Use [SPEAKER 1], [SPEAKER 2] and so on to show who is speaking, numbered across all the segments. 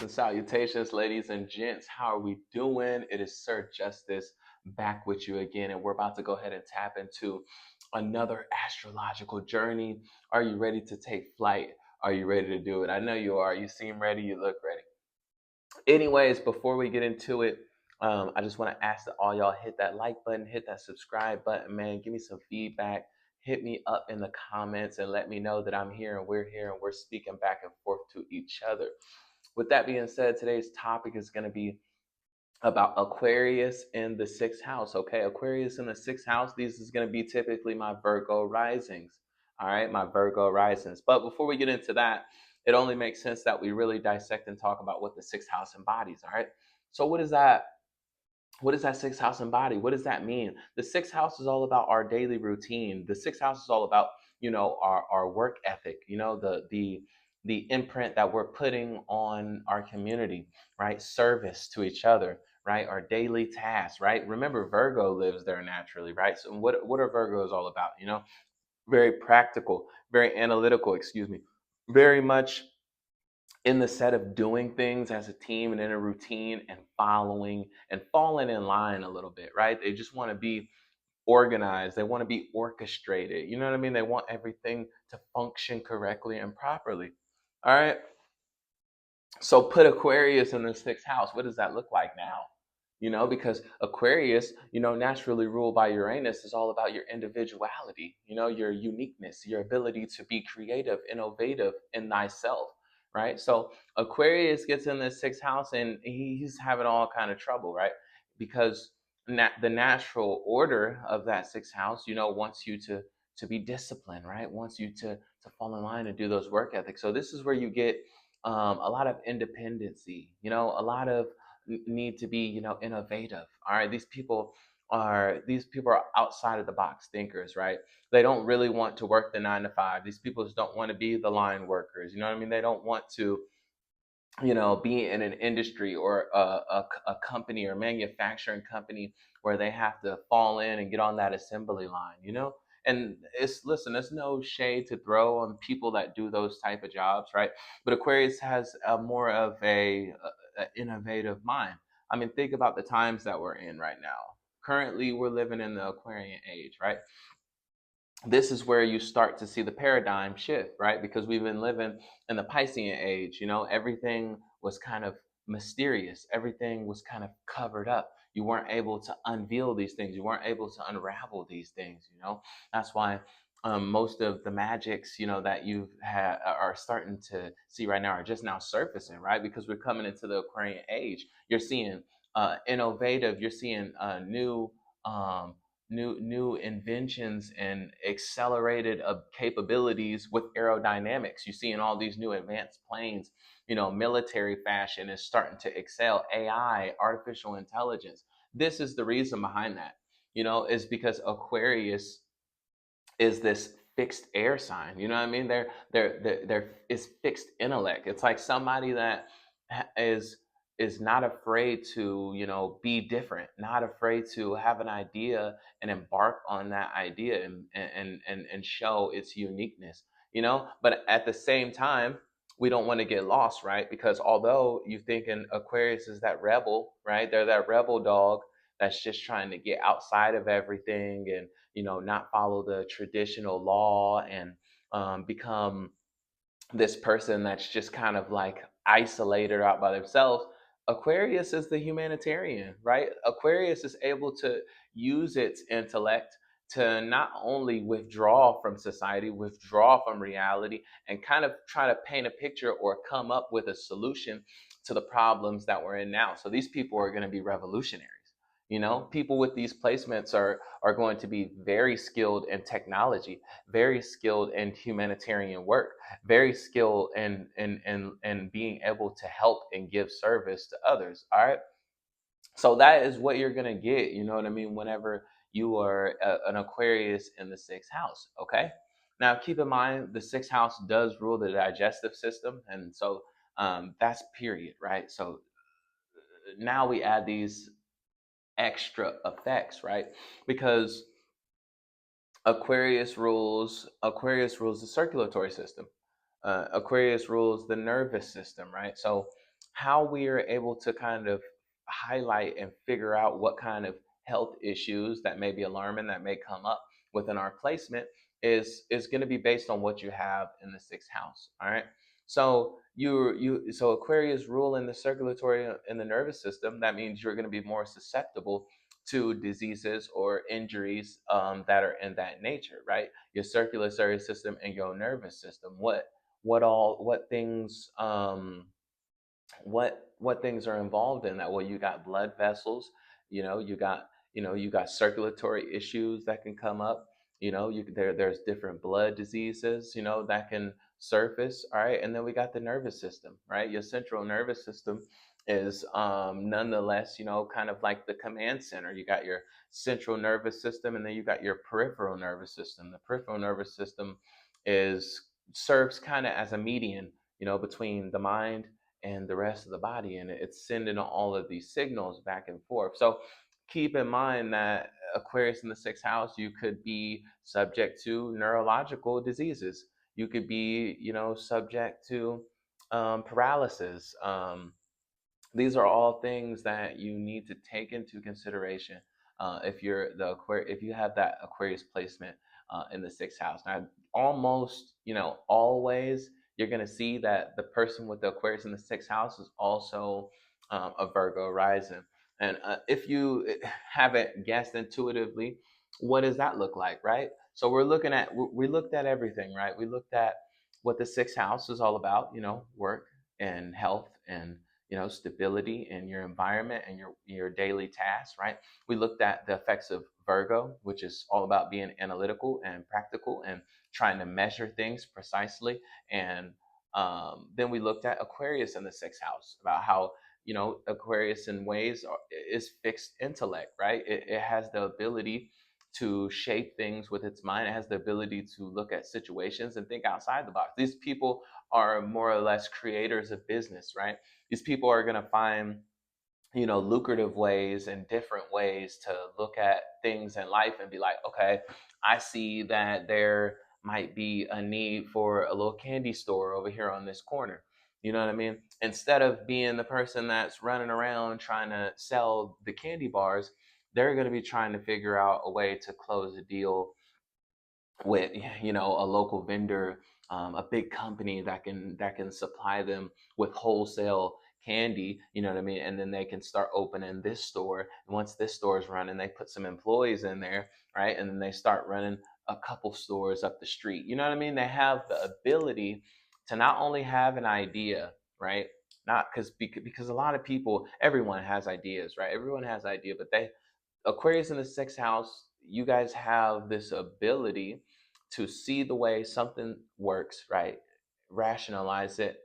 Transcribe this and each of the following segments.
[SPEAKER 1] Greetings and salutations, ladies and gents. How are we doing? It is Sir Justice back with you again, and we're about to go ahead and tap into another astrological journey. Are you ready to take flight? Are you ready to do it? I know you are. You seem ready. You look ready. Anyways, before we get into it, I just want to ask that all y'all hit that like button, hit that subscribe button, man. Give me some feedback. Hit me up in the comments and let me know that I'm here and we're speaking back and forth to each other. With that being said, today's topic is going to be about Aquarius in the sixth house. Okay, Aquarius in the sixth house. These is going to be typically my Virgo risings. All right, my Virgo risings. But before we get into that, it only makes sense that we really dissect and talk about what the sixth house embodies. All right. So what is that? What does that sixth house embody? What does that mean? The sixth house is all about our daily routine. The sixth house is all about, our work ethic, the imprint that we're putting on our community, right? Service to each other, right? Our daily tasks, right? Remember, Virgo lives there naturally, right? So what are Virgos all about? Very practical, very analytical, excuse me, very much in the set of doing things as a team and in a routine and following and falling in line a little bit, right? They just want to be organized. They want to be orchestrated. You know what I mean? They want everything to function correctly and properly. All right. So put Aquarius in the sixth house. What does that look like now? Because Aquarius, naturally ruled by Uranus, is all about your individuality, your uniqueness, your ability to be creative, innovative in thyself, right? So Aquarius gets in the sixth house and he's having all kind of trouble, right? Because the natural order of that sixth house, wants you to be disciplined, right? Wants you to fall in line and do those work ethics. So this is where you get a lot of independency, a lot of need to be, innovative. All right, these people are outside of the box thinkers, right? They don't really want to work the 9 to 5. These people just don't want to be the line workers. You know what I mean? They don't want to, be in an industry or a company or manufacturing company where they have to fall in and get on that assembly line, and listen, there's no shade to throw on people that do those type of jobs, right? But Aquarius has more of a innovative mind. I mean, think about the times that we're in right now. Currently, we're living in the Aquarian age, right? This is where you start to see the paradigm shift, right? Because we've been living in the Piscean age, everything was kind of mysterious, everything was kind of covered up. You weren't able to unveil these things, you weren't able to unravel these things, That's why most of the magics, that you've had are starting to see right now are just now surfacing, right? Because we're coming into the Aquarian age. You're seeing innovative, you're seeing um, new inventions and accelerated capabilities with aerodynamics. You see in all these new advanced planes, military fashion is starting to excel. AI, artificial intelligence. This is the reason behind that. Is because Aquarius is this fixed air sign. You know what I mean? They're is fixed intellect. It's like somebody that is not afraid to, be different, not afraid to have an idea and embark on that idea and show its uniqueness, But at the same time, we don't want to get lost, right? Because although you think in Aquarius is that rebel, right? They're that rebel dog that's just trying to get outside of everything and not follow the traditional law and become this person that's just kind of like isolated out by themselves. Aquarius is the humanitarian, right? Aquarius is able to use its intellect to not only withdraw from society, withdraw from reality, and kind of try to paint a picture or come up with a solution to the problems that we're in now. So these people are going to be revolutionaries. People with these placements are going to be very skilled in technology, very skilled in humanitarian work, very skilled in being able to help and give service to others. All right. So that is what you're gonna get. You know what I mean? Whenever you are an Aquarius in the sixth house. Okay. Now keep in mind the sixth house does rule the digestive system, and so that's period, right? So now we add these extra effects, right? Because Aquarius rules the circulatory system. Aquarius rules the nervous system, right? So how we are able to kind of highlight and figure out what kind of health issues that may be alarming that may come up within our placement is going to be based on what you have in the sixth house. All right. So so Aquarius rule in the circulatory and the nervous system. That means you're going to be more susceptible to diseases or injuries that are in that nature, right? Your circulatory system and your nervous system. What things what things are involved in that? Well, you got blood vessels, you got circulatory issues that can come up. There's different blood diseases, that can surface. All right, and then we got the nervous system, right? Your central nervous system is nonetheless, kind of like the command center. You got your central nervous system, and then you got your peripheral nervous system. The peripheral nervous system is serves kind of as a median, between the mind and the rest of the body, and it's sending all of these signals back and forth. So keep in mind that Aquarius in the sixth house, you could be subject to neurological diseases. You could be, subject to paralysis. These are all things that you need to take into consideration if you have that Aquarius placement in the sixth house. Now, almost, always you're going to see that the person with the Aquarius in the sixth house is also a Virgo rising. And if you haven't guessed intuitively, what does that look like, right? So we looked at everything, right? We looked at what the sixth house is all about, work and health and stability in your environment and your daily tasks, right? We looked at the effects of Virgo, which is all about being analytical and practical and trying to measure things precisely. And then we looked at Aquarius in the sixth house, about how Aquarius in ways is fixed intellect, right? It has the ability to shape things with its mind. It has the ability to look at situations and think outside the box. These people are more or less creators of business, right? These people are going to find lucrative ways and different ways to look at things in life and be like, okay, I see that there might be a need for a little candy store over here on this corner. You know what I mean? Instead of being the person that's running around trying to sell the candy bars, they're going to be trying to figure out a way to close a deal with a local vendor, a big company that can supply them with wholesale candy, you know what I mean, and then they can start opening this store. And once this store is running, they put some employees in there, right, and then they start running a couple stores up the street. You know what I mean? They have the ability to not only have an idea, right, not because a lot of people, everyone has ideas, right, everyone has idea, but they Aquarius in the sixth house, you guys have this ability to see the way something works, right? Rationalize it,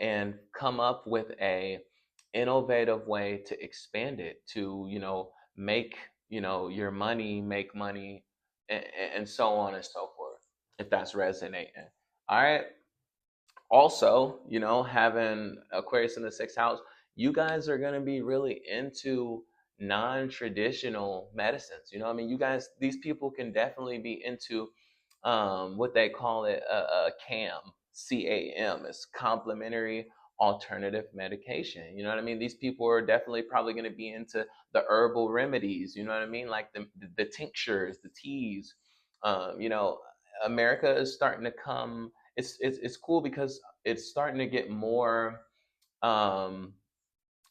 [SPEAKER 1] and come up with a innovative way to expand it to, make, your money make money, and so on and so forth, if that's resonating. All right. Also, having Aquarius in the sixth house, you guys are going to be really into non-traditional medicines. I mean, you guys, these people can definitely be into what they call it a CAM. It's complementary alternative medication. You know what I mean? These people are definitely probably going to be into the herbal remedies. You know what I mean? Like the tinctures, the teas. You know, America is starting to come. It's cool because it's starting to get more um,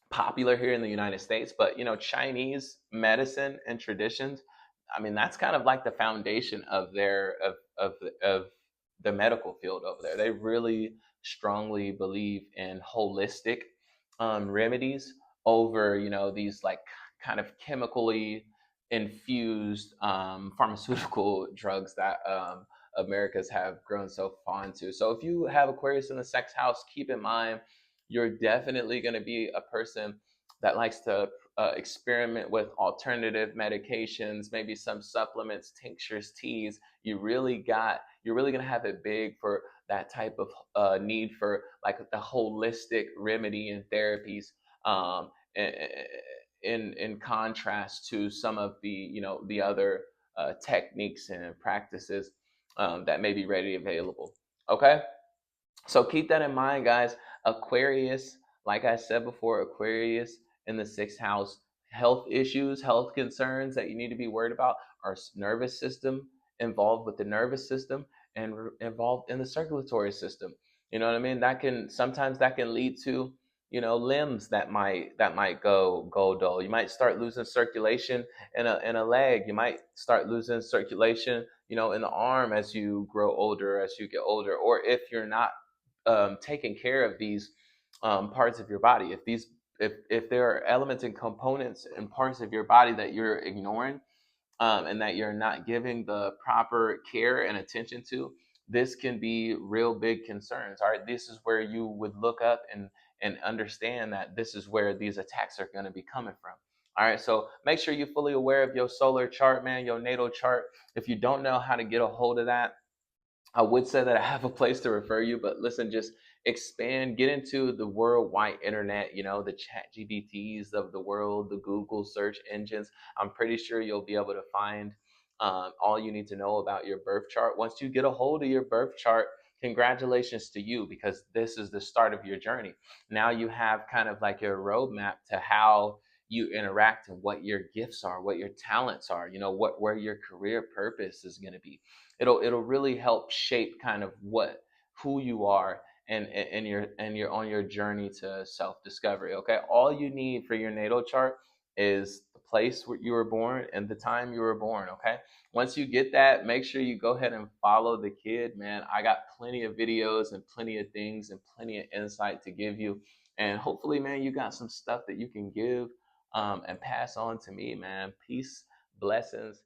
[SPEAKER 1] popular here in the United States, but Chinese medicine and traditions, I mean, that's kind of like the foundation of of the medical field over there. They really strongly believe in holistic remedies over these like kind of chemically infused pharmaceutical drugs that Americas have grown so fond to. So if you have Aquarius in the sex house, keep in mind you're definitely going to be a person that likes to experiment with alternative medications, maybe some supplements, tinctures, teas. You're really going to have it big for that type of need for like the holistic remedy and therapies. Um, in contrast to some of the the other techniques and practices that may be readily available. Okay. So keep that in mind, guys. Aquarius Like I said before, Aquarius in the sixth house, health issues, health concerns that you need to be worried about are nervous system, involved with the nervous system, and involved in the circulatory system. You know what I mean? That can sometimes that can lead to, limbs that might go dull. You might start losing circulation in a leg. You might start losing circulation, in the arm as you grow older, as you get older, or if you're not taking care of these parts of your body. If there are elements and components and parts of your body that you're ignoring, and that you're not giving the proper care and attention to, this can be real big concerns. All right, this is where you would look up and understand that this is where these attacks are going to be coming from. All right, so make sure you're fully aware of your solar chart, man, your natal chart. If you don't know how to get a hold of that, I would say that I have a place to refer you, but listen, just expand, get into the worldwide internet, the chat GBTs of the world, the Google search engines. I'm pretty sure you'll be able to find all you need to know about your birth chart. Once you get a hold of your birth chart, congratulations to you, because this is the start of your journey. Now you have kind of like your roadmap to how you interact and what your gifts are, what your talents are, where your career purpose is going to be. It'll really help shape kind of who you are, and you're on your journey to self discovery. Okay, all you need for your natal chart is the place where you were born and the time you were born. Okay, once you get that, make sure you go ahead and follow the kid, man. I got plenty of videos and plenty of things and plenty of insight to give you, and hopefully, man, you got some stuff that you can give and pass on to me, man. Peace, blessings,